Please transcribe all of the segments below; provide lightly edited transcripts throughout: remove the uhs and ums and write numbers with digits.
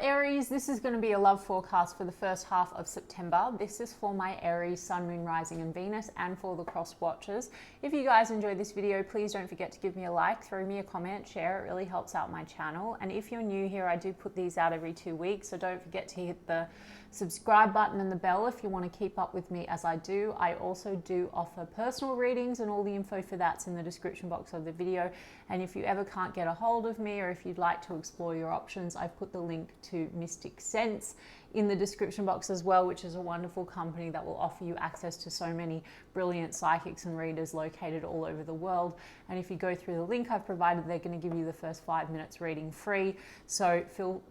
Aries, this is going to be a love forecast for the first half of September. This is for my Aries, Sun, Moon, Rising and Venus, and for the cross watchers. If you guys enjoyed this video, please don't forget to give me a like, throw me a comment, share. It really helps out my channel. And if you're new here, I do put these out every 2 weeks, so don't forget to hit the subscribe button and the bell if you want to keep up with me as I do. I also do offer personal readings, and all the info for that's in the description box of the video. And if you ever can't get a hold of me, or if you'd like to explore your options, I've put the link to Mystic Sense in the description box as well, which is a wonderful company that will offer you access to so many brilliant psychics and readers located all over the world. And if you go through the link I've provided, they're going to give you the first 5 minutes reading free. So feel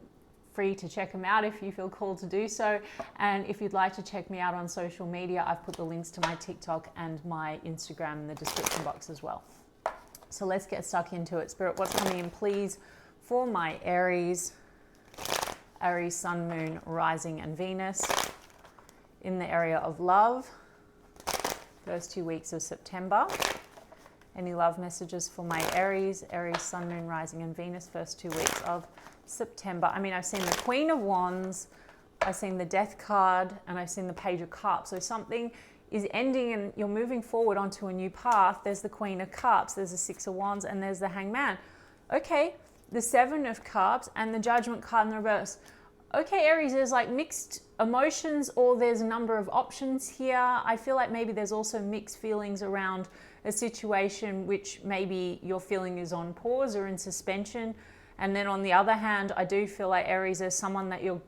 free to check them out if you feel called to do so. And if you'd like to check me out on social media, I've put the links to my TikTok and my Instagram in the description box as well. So let's get stuck into it. Spirit, what's coming in, please, for my Aries, Sun, Moon, Rising and Venus in the area of love, first 2 weeks of September. Any love messages for my Aries, Sun, Moon, Rising and Venus, first 2 weeks of September? I mean, I've seen the Queen of Wands, I've seen the Death card, and I've seen the Page of Cups. So something is ending and you're moving forward onto a new path. There's the Queen of Cups, there's the Six of Wands, and there's the Hangman. Okay, the Seven of Cups and the Judgment card in the reverse. Okay, Aries, there's like mixed emotions, or there's a number of options here. I feel like maybe there's also mixed feelings around a situation which maybe your feeling is on pause or in suspension. And then on the other hand, I do feel like Aries, there's someone that you're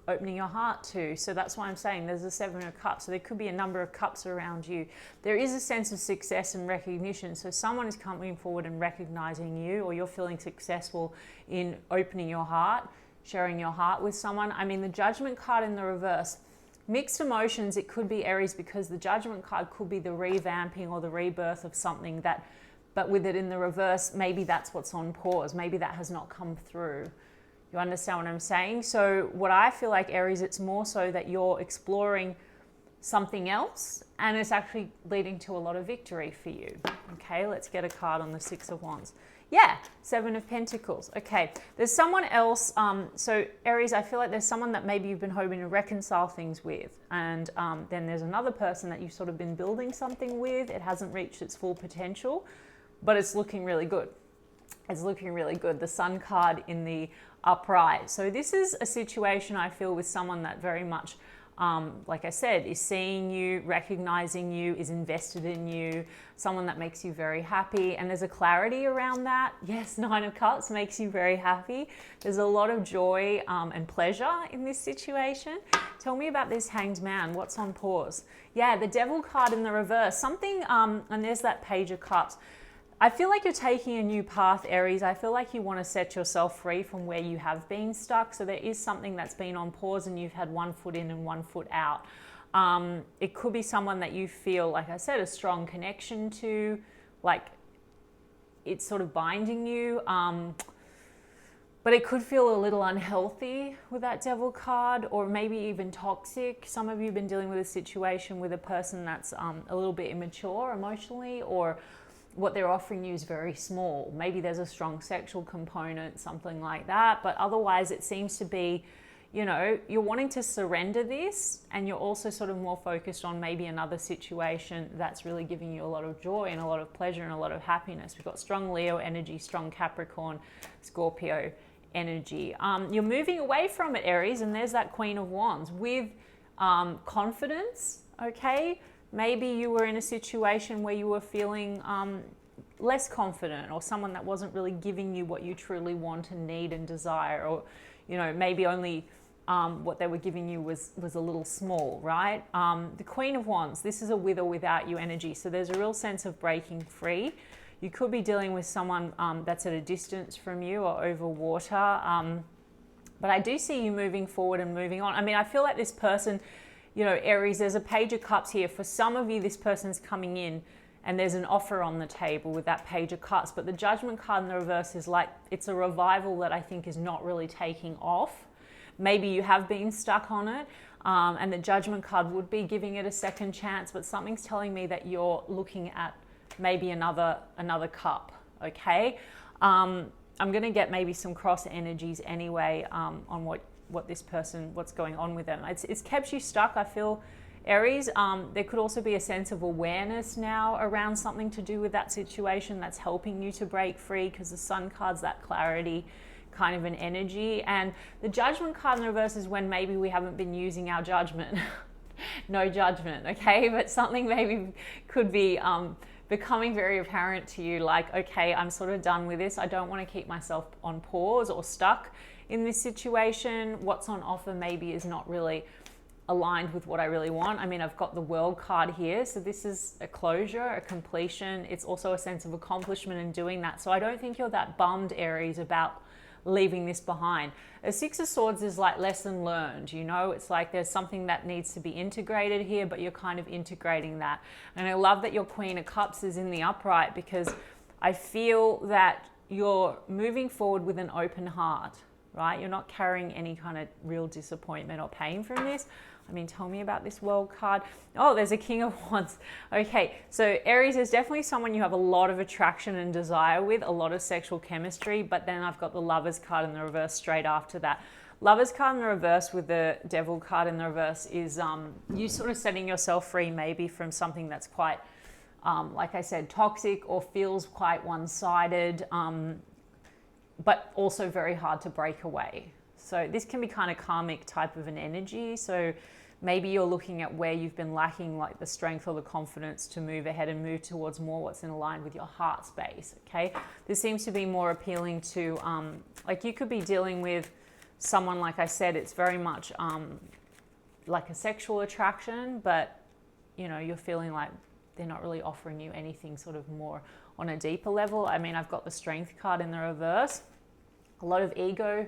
opening your heart to. So that's why I'm saying there's a Seven of Cups. So there could be a number of cups around you. There is a sense of success and recognition. So someone is coming forward and recognizing you, or you're feeling successful in opening your heart, sharing your heart with someone. I mean, the Judgment card in the reverse, mixed emotions. It could be Aries, because the Judgment card could be the revamping or the rebirth of something that, but with it in the reverse, maybe that's what's on pause. Maybe that has not come through. You understand what I'm saying? So what I feel like, Aries, it's more so that you're exploring something else and it's actually leading to a lot of victory for you. Okay, let's get a card on the Six of Wands. Yeah, Seven of Pentacles. Okay, there's someone else. So Aries, I feel like there's someone that maybe you've been hoping to reconcile things with. And then there's another person that you've sort of been building something with. It hasn't reached its full potential, but it's looking really good. It's looking really good. The Sun card in the upright. So this is a situation, I feel, with someone that very much, like I said, is seeing you, recognizing you, is invested in you, someone that makes you very happy. And there's a clarity around that. Yes, Nine of Cups makes you very happy. There's a lot of joy and pleasure in this situation. Tell me about this Hanged Man. What's on pause? Yeah, the Devil card in the reverse. Something, and there's that Page of Cups. I feel like you're taking a new path, Aries. I feel like you want to set yourself free from where you have been stuck. So there is something that's been on pause and you've had 1 foot in and 1 foot out. It could be someone that you feel, like I said, a strong connection to, like it's sort of binding you. But it could feel a little unhealthy with that Devil card, or maybe even toxic. Some of you have been dealing with a situation with a person that's a little bit immature emotionally, or what they're offering you is very small. Maybe there's a strong sexual component, something like that. But otherwise it seems to be, you know, you're wanting to surrender this, and you're also sort of more focused on maybe another situation that's really giving you a lot of joy and a lot of pleasure and a lot of happiness. We've got strong Leo energy, strong Capricorn, Scorpio energy. You're moving away from it, Aries, and there's that Queen of Wands with confidence, okay? Maybe you were in a situation where you were feeling less confident, or someone that wasn't really giving you what you truly want and need and desire, or, you know, maybe only what they were giving you was a little small, right? The Queen of Wands, this is a with or without you energy. So there's a real sense of breaking free. You could be dealing with someone that's at a distance from you or over water. But I do see you moving forward and moving on. I mean, I feel like this person, you know, Aries, there's a Page of Cups here. For some of you, this person's coming in and there's an offer on the table with that Page of Cups. But the Judgment card in the reverse is like, it's a revival that I think is not really taking off. Maybe you have been stuck on it. And the Judgment card would be giving it a second chance. But something's telling me that you're looking at maybe another cup, okay? I'm going to get maybe some cross energies anyway on what this person, what's going on with them. It's kept you stuck, I feel, Aries. There could also be a sense of awareness now around something to do with that situation that's helping you to break free, because the Sun card's that clarity kind of an energy. And the Judgment card in the reverse is when maybe we haven't been using our judgment. No judgment, okay? But something maybe could be becoming very apparent to you, like, okay, I'm sort of done with this. I don't want to keep myself on pause or stuck in this situation. What's on offer maybe is not really aligned with what I really want. I mean, I've got the World card here, so this is a closure, a completion. It's also a sense of accomplishment in doing that. So I don't think you're that bummed, Aries, about leaving this behind. A Six of Swords is like lesson learned, you know, it's like there's something that needs to be integrated here, but you're kind of integrating that. And I love that your Queen of Cups is in the upright, because I feel that you're moving forward with an open heart, right? You're not carrying any kind of real disappointment or pain from this. I mean, tell me about this World card. Oh, there's a King of Wands. Okay, so Aries is definitely someone you have a lot of attraction and desire with, a lot of sexual chemistry, but then I've got the Lovers card in the reverse straight after that. Lovers card in the reverse with the Devil card in the reverse is you sort of setting yourself free maybe from something that's quite, like I said, toxic or feels quite one-sided, but also very hard to break away. So this can be kind of karmic type of an energy. So maybe you're looking at where you've been lacking, like the strength or the confidence to move ahead and move towards more what's in line with your heart space, okay? This seems to be more appealing to, like you could be dealing with someone, like I said, it's very much like a sexual attraction, but, you know, you're feeling like they're not really offering you anything sort of more on a deeper level. I mean, I've got the Strength card in the reverse. A lot of ego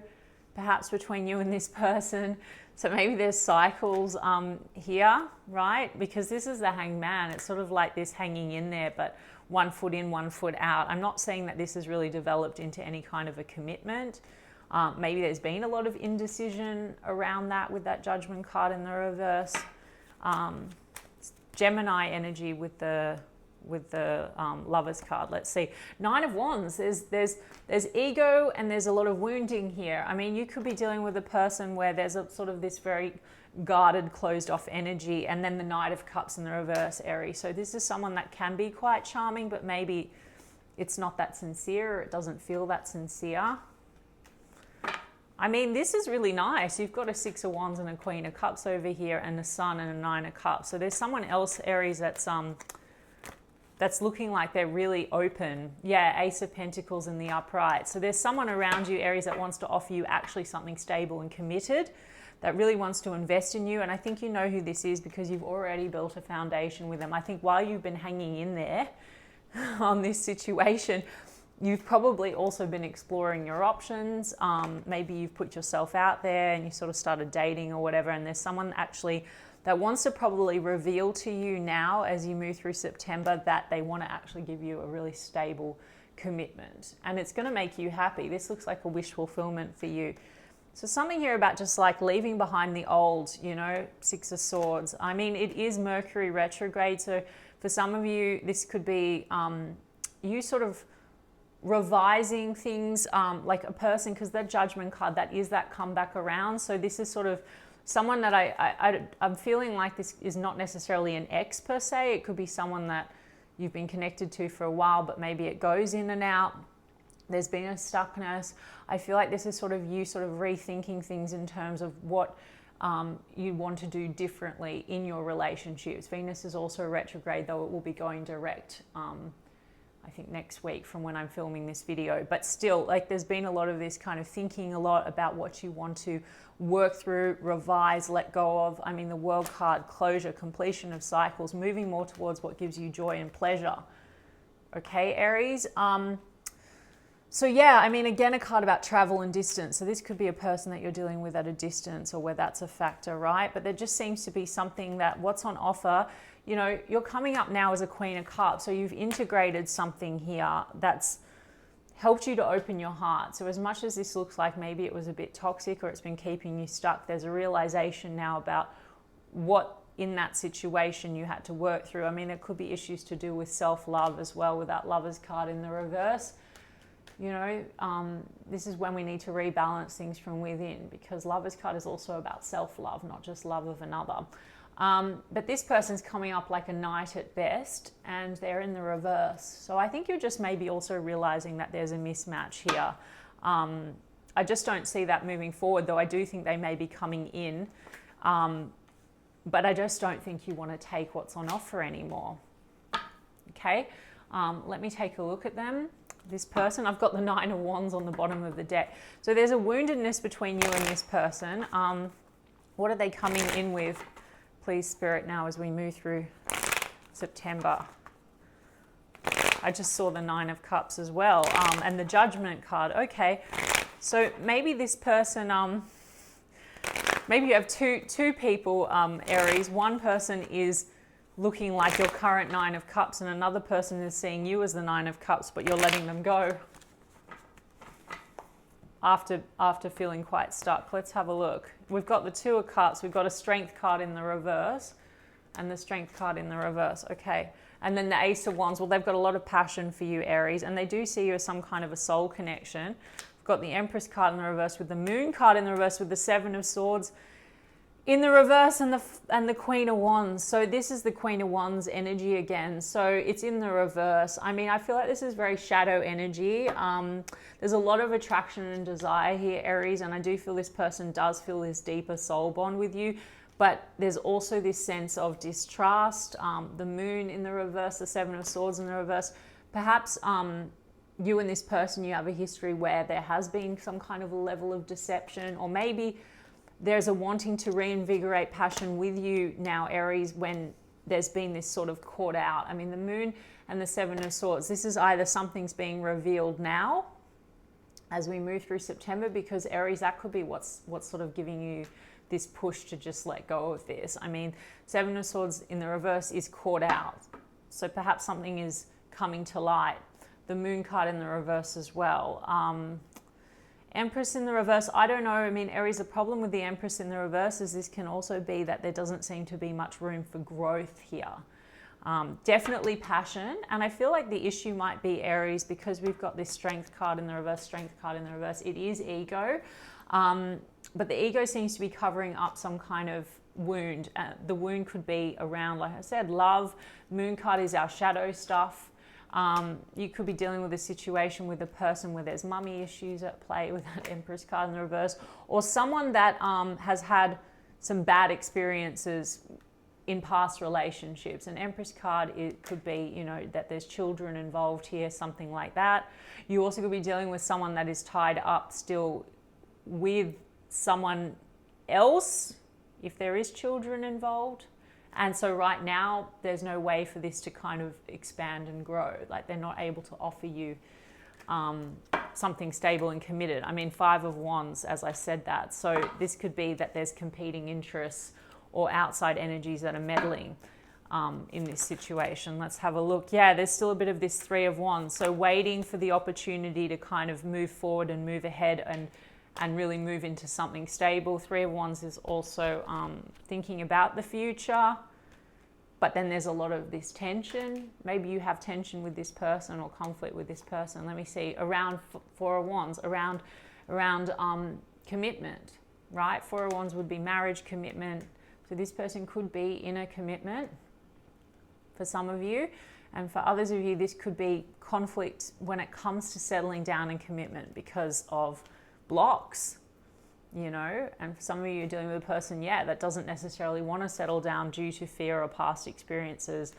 perhaps between you and this person. So maybe there's cycles here, right? Because this is the Hangman. It's sort of like this hanging in there, but 1 foot in, 1 foot out. I'm not saying that this has really developed into any kind of a commitment. Maybe there's been a lot of indecision around that with that Judgment card in the reverse. Gemini energy with the Lovers card. Let's see. 9 of Wands. There's ego and there's a lot of wounding here. I mean, you could be dealing with a person where there's a sort of this very guarded, closed off energy, and then the Knight of Cups in the reverse, Aries. So this is someone that can be quite charming, but maybe it's not that sincere, or it doesn't feel that sincere. I mean, this is really nice. You've got a 6 of Wands and a Queen of Cups over here, and a Sun and a 9 of Cups. So there's someone else, Aries, that's looking like they're really open. Yeah, Ace of Pentacles in the upright. So there's someone around you, Aries, that wants to offer you actually something stable and committed, that really wants to invest in you. And I think you know who this is because you've already built a foundation with them. I think while you've been hanging in there on this situation, you've probably also been exploring your options. Maybe you've put yourself out there and you sort of started dating or whatever, and there's someone actually that wants to probably reveal to you now as you move through September that they want to actually give you a really stable commitment. And it's going to make you happy. This looks like a wish fulfillment for you. So something here about just like leaving behind the old, you know, 6 of Swords. I mean, it is Mercury retrograde. So for some of you, this could be you sort of revising things, like a person, because that Judgment card, that is that comeback around. So this is sort of someone that I'm feeling like this is not necessarily an ex per se. It could be someone that you've been connected to for a while, but maybe it goes in and out. There's been a stuckness. I feel like this is sort of you sort of rethinking things in terms of what you want to do differently in your relationships. Venus is also retrograde, though it will be going direct, I think next week from when I'm filming this video. But still, like there's been a lot of this kind of thinking a lot about what you want to work through, revise, let go of. I mean, the World card, closure, completion of cycles, moving more towards what gives you joy and pleasure. Okay, Aries. So yeah, I mean, again, a card about travel and distance. So this could be a person that you're dealing with at a distance or where that's a factor, right? But there just seems to be something that what's on offer, you know, you're coming up now as a Queen of Cups. So you've integrated something here that's helped you to open your heart. So as much as this looks like maybe it was a bit toxic or it's been keeping you stuck, there's a realization now about what in that situation you had to work through. I mean, it could be issues to do with self-love as well with that Lovers card in the reverse. You know, this is when we need to rebalance things from within, because Lover's card is also about self-love, not just love of another. But this person's coming up like a knight at best, and they're in the reverse. So I think you're just maybe also realizing that there's a mismatch here. I just don't see that moving forward, though I do think they may be coming in. But I just don't think you want to take what's on offer anymore. Okay, let me take a look at them. This person, I've got the 9 of Wands on the bottom of the deck. So there's a woundedness between you and this person. What are they coming in with, please, Spirit, now as we move through September? I just saw the 9 of Cups as well, and the Judgment card. Okay, so maybe this person, maybe you have two people, Aries. One person is looking like your current 9 of Cups, and another person is seeing you as the 9 of Cups, but you're letting them go after feeling quite stuck. Let's have a look. We've got the 2 of Cups, we've got a Strength card in the reverse, and the Strength card in the reverse. Okay, and then the Ace of Wands. Well, they've got a lot of passion for you, Aries, and they do see you as some kind of a soul connection. We've got the Empress card in the reverse, with the Moon card in the reverse, with the 7 of Swords in the reverse, and the Queen of Wands. So this is the Queen of Wands energy again. So it's in the reverse. I mean, I feel like this is very shadow energy. There's a lot of attraction and desire here, Aries, and I do feel this person does feel this deeper soul bond with you. But there's also this sense of distrust. The Moon in the reverse, the 7 of Swords in the reverse. Perhaps you and this person, you have a history where there has been some kind of a level of deception, or maybe there's a wanting to reinvigorate passion with you now, Aries, when there's been this sort of caught out. I mean, the Moon and the 7 of Swords, this is either something's being revealed now as we move through September, because Aries, that could be what's sort of giving you this push to just let go of this. I mean, 7 of Swords in the reverse is caught out. So perhaps something is coming to light. The Moon card in the reverse as well. Empress in the reverse, I don't know. I mean, Aries, the problem with the Empress in the reverse is this can also be that there doesn't seem to be much room for growth here. Definitely passion. And I feel like the issue might be, Aries, because we've got this Strength card in the reverse, Strength card in the reverse, it is ego. But the ego seems to be covering up some kind of wound. The wound could be around, like I said, love. Moon card is our shadow stuff. You could be dealing with a situation with a person where there's mummy issues at play with that Empress card in the reverse, or someone that has had some bad experiences in past relationships. An Empress card, it could be, you know, that there's children involved here, something like that. You also could be dealing with someone that is tied up still with someone else, if there is children involved. And so right now, there's no way for this to kind of expand and grow. Like, they're not able to offer you something stable and committed. I mean, 5 of Wands, as I said that. So this could be that there's competing interests or outside energies that are meddling in this situation. Let's have a look. Yeah, there's still a bit of this 3 of Wands. So waiting for the opportunity to kind of move forward and move ahead and really move into something stable. 3 of Wands is also thinking about the future, but then there's a lot of this tension. Maybe you have tension with this person or conflict with this person. Let me see, around 4 of Wands, around commitment, right? 4 of Wands would be marriage, commitment. So this person could be in a commitment for some of you, and for others of you, this could be conflict when it comes to settling down and commitment because of blocks, you know. And for some of you, you're dealing with a person, yeah, that doesn't necessarily want to settle down due to fear or past experiences,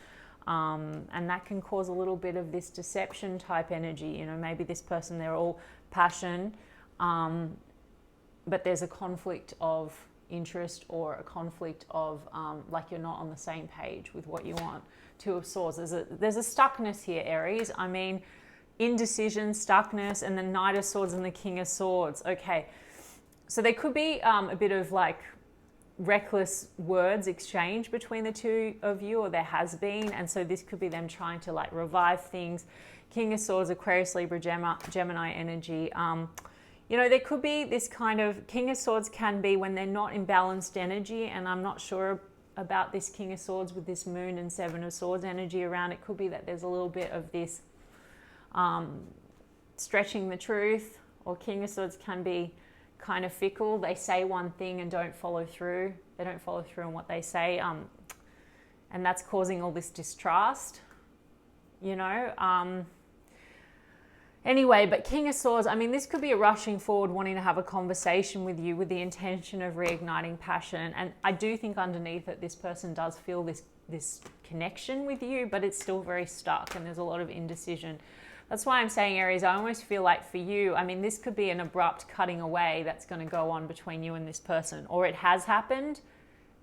and that can cause a little bit of this deception type energy. You know, maybe this person, they're all passion, but there's a conflict of interest or a conflict of like you're not on the same page with what you want. 2 of Swords, there's a stuckness here, Aries. I mean, indecision, stuckness, and the Knight of Swords and the King of Swords. Okay, so there could be a bit of like reckless words exchange between the 2 of you, or there has been, and so this could be them trying to like revive things. King of Swords, Aquarius, Libra, Gemini energy. You know, there could be this kind of King of Swords can be when they're not in balanced energy, and I'm not sure about this King of Swords with this Moon and 7 of Swords energy around. It could be that there's a little bit of this stretching the truth, or King of Swords can be kind of fickle. They say one thing and don't follow through. They don't follow through on what they say. And that's causing all this distrust, you know. Anyway, but King of Swords, I mean, this could be a rushing forward, wanting to have a conversation with you with the intention of reigniting passion. And I do think underneath it, this person does feel this connection with you, but it's still very stuck and there's a lot of indecision. That's why I'm saying, Aries, I almost feel like for you, I mean, this could be an abrupt cutting away that's going to go on between you and this person, or it has happened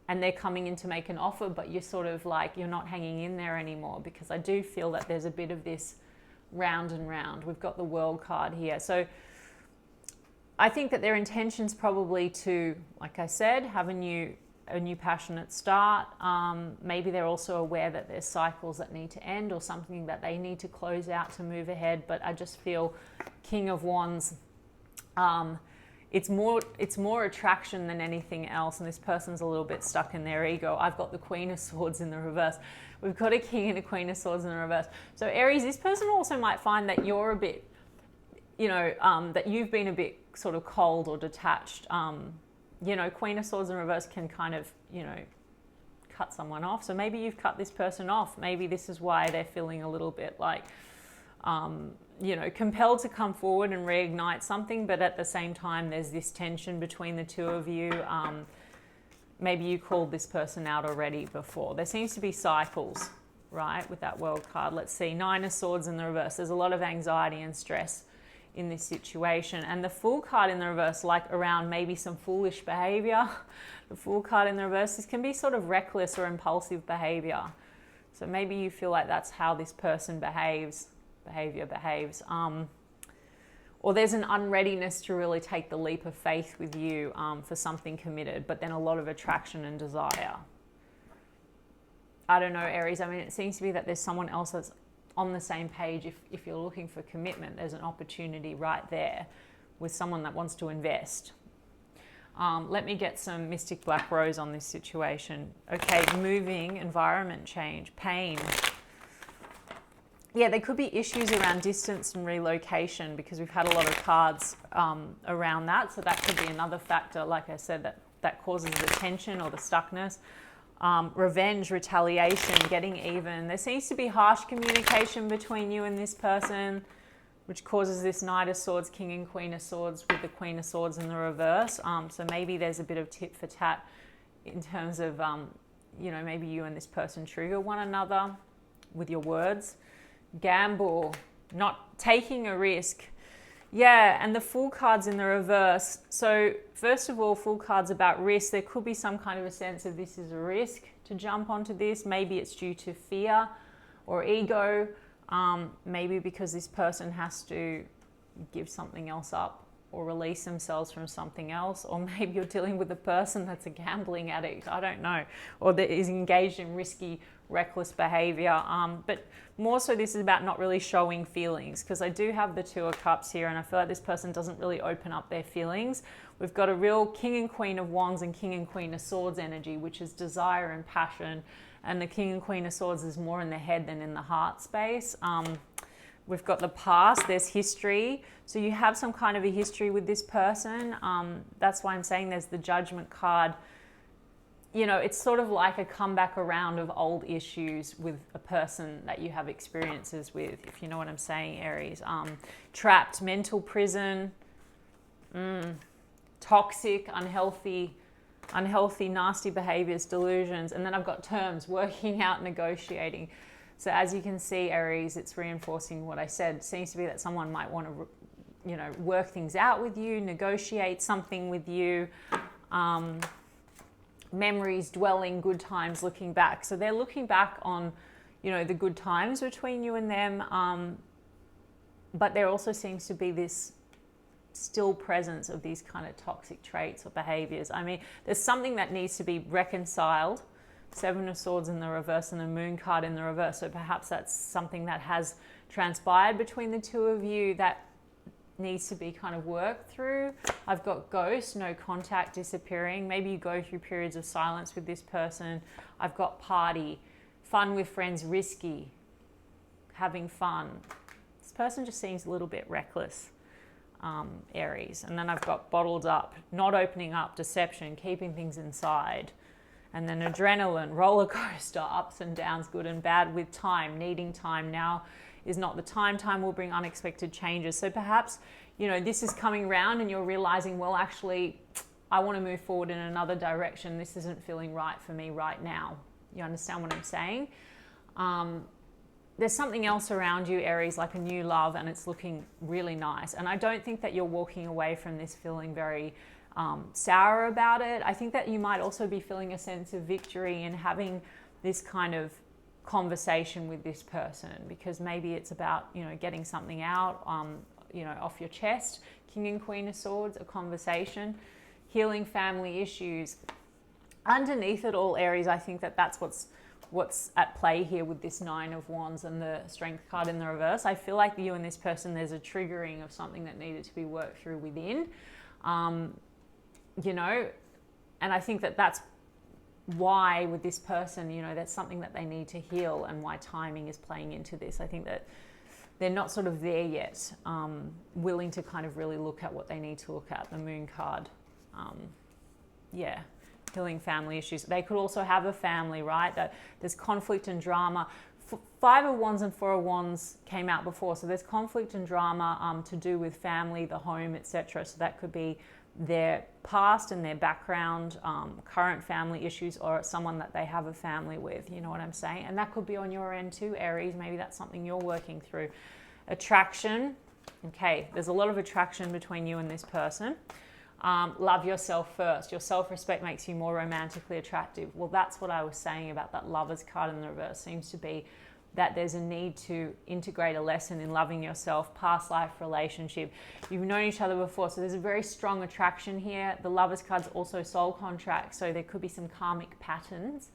and they're coming in to make an offer, but you're sort of like, you're not hanging in there anymore, because I do feel that there's a bit of this round and round. We've got the World card here. So I think that their intention's probably to, like I said, have a new passionate start. Maybe they're also aware that there's cycles that need to end or something that they need to close out to move ahead. But I just feel King of Wands, it's more attraction than anything else, and this person's a little bit stuck in their ego. I've got the Queen of Swords in the reverse. We've got a King and a Queen of Swords in the reverse. So Aries, this person also might find that you're a bit, you know, that you've been a bit sort of cold or detached. You know, Queen of Swords in reverse can kind of, you know, cut someone off. So maybe you've cut this person off. Maybe this is why they're feeling a little bit like, you know, compelled to come forward and reignite something, but at the same time, there's this tension between the two of you. Maybe you called this person out already before. There seems to be cycles, right, with that World card. Let's see, Nine of Swords in the reverse. There's a lot of anxiety and stress in this situation. And the Fool card in the reverse, like around maybe some foolish behavior. The Fool card in the reverse, this can be sort of reckless or impulsive behavior. So maybe you feel like that's how this person behaves. Or there's an unreadiness to really take the leap of faith with you for something committed, but then a lot of attraction and desire. I don't know, Aries. I mean, it seems to be that there's someone else that's on the same page. If you're looking for commitment, there's an opportunity right there with someone that wants to invest. Let me get some Mystic Black Rose on this situation. Okay, moving, environment change, pain. Yeah, there could be issues around distance and relocation, because we've had a lot of cards around that. So that could be another factor, like I said, that causes the tension or the stuckness. Revenge, retaliation, getting even. There seems to be harsh communication between you and this person, which causes this Knight of Swords, King and Queen of Swords with the Queen of Swords in the reverse. So maybe there's a bit of tit for tat in terms of, you know, maybe you and this person trigger one another with your words. Gamble, not taking a risk. Yeah, and the Fool card's in the reverse. So first of all, Fool card's about risk. There could be some kind of a sense of this is a risk to jump onto this. Maybe it's due to fear or ego. Maybe because this person has to give something else up or release themselves from something else. Or maybe you're dealing with a person that's a gambling addict. I don't know. Or that is engaged in risky, reckless behavior. But more so, this is about not really showing feelings, because I do have the Two of Cups here, and I feel like this person doesn't really open up their feelings. We've got a real King and Queen of Wands and King and Queen of Swords energy, which is desire and passion. And the King and Queen of Swords is more in the head than in the heart space. We've got the past, there's history. So you have some kind of a history with this person. That's why I'm saying there's the Judgment card. You know, it's sort of like a comeback around of old issues with a person that you have experiences with, if you know what I'm saying, Aries. Trapped, mental prison, toxic, unhealthy, nasty behaviors, delusions. And then I've got terms, working out, negotiating. So as you can see, Aries, it's reinforcing what I said. It seems to be that someone might want to, you know, work things out with you, negotiate something with you. Memories, dwelling, good times, looking back. So they're looking back on, you know, the good times between you and them. But there also seems to be this still presence of these kind of toxic traits or behaviors. I mean, there's something that needs to be reconciled. Seven of Swords in the reverse and the Moon card in the reverse. So perhaps that's something that has transpired between the two of you that needs to be kind of worked through. I've got Ghost, no contact, disappearing. Maybe you go through periods of silence with this person. I've got Party, fun with friends, risky, having fun. This person just seems a little bit reckless, Aries. And then I've got bottled up, not opening up, deception, keeping things inside. And then adrenaline, roller coaster, ups and downs, good and bad, with time, needing time. Now is not the time. Time will bring unexpected changes. So perhaps, you know, this is coming around and you're realizing, well, actually, I want to move forward in another direction. This isn't feeling right for me right now. You understand what I'm saying? There's something else around you, Aries, like a new love, and it's looking really nice. And I don't think that you're walking away from this feeling very sour about it. I think that you might also be feeling a sense of victory in having this kind of conversation with this person, because maybe it's about, you know, getting something out, you know, off your chest. King and Queen of Swords, a conversation, healing family issues. Underneath it all, Aries, I think that that's what's at play here with this Nine of Wands and the Strength card in the reverse. I feel like you and this person, there's a triggering of something that needed to be worked through within. You know, and I think that that's why with this person, you know, that's something that they need to heal, and why timing is playing into this. I think that they're not sort of there yet, willing to kind of really look at what they need to look at. The Moon card. Yeah, healing family issues. They could also have a family, right? That there's conflict and drama. Five of Wands and Four of Wands came out before, so there's conflict and drama to do with family, the home, etc. So that could be their past and their background, current family issues, or someone that they have a family with, you know what I'm saying? And that could be on your end too, Aries. Maybe that's something you're working through. Attraction. Okay, there's a lot of attraction between you and this person. Love yourself first. Your self-respect makes you more romantically attractive. Well, that's what I was saying about that Lovers card in the reverse. Seems to be that there's a need to integrate a lesson in loving yourself, past life relationship. You've known each other before, so there's a very strong attraction here. The Lovers card's also soul contract, so there could be some karmic patterns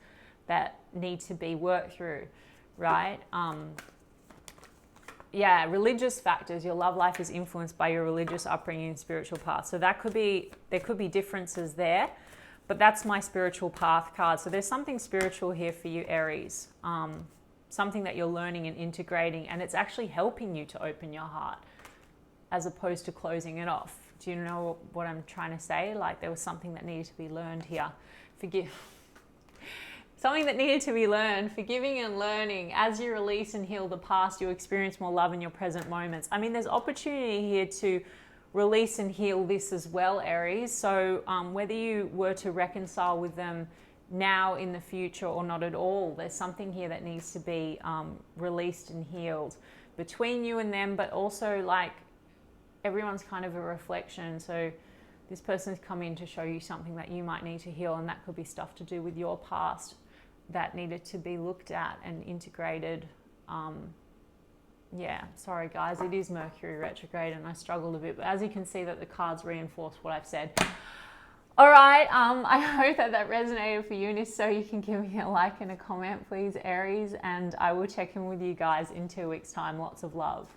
that need to be worked through, right? Yeah, religious factors. Your love life is influenced by your religious upbringing and spiritual path. So that could be, there could be differences there, but that's my spiritual path card. So there's something spiritual here for you, Aries. Something that you're learning and integrating, and it's actually helping you to open your heart as opposed to closing it off. Do you know what I'm trying to say? Like there was something that needed to be learned here. Something that needed to be learned, forgiving and learning. As you release and heal the past, you experience more love in your present moments. I mean, there's opportunity here to release and heal this as well, Aries. So whether you were to reconcile with them now, in the future, or not at all, there's something here that needs to be released and healed between you and them, but also like everyone's kind of a reflection. So this person's come in to show you something that you might need to heal, and that could be stuff to do with your past that needed to be looked at and integrated. Yeah, sorry guys, it is Mercury retrograde and I struggled a bit, but as you can see that the cards reinforce what I've said. All right, I hope that that resonated for you, and if so, you can give me a like and a comment, please, Aries, and I will check in with you guys in 2 weeks' time. Lots of love.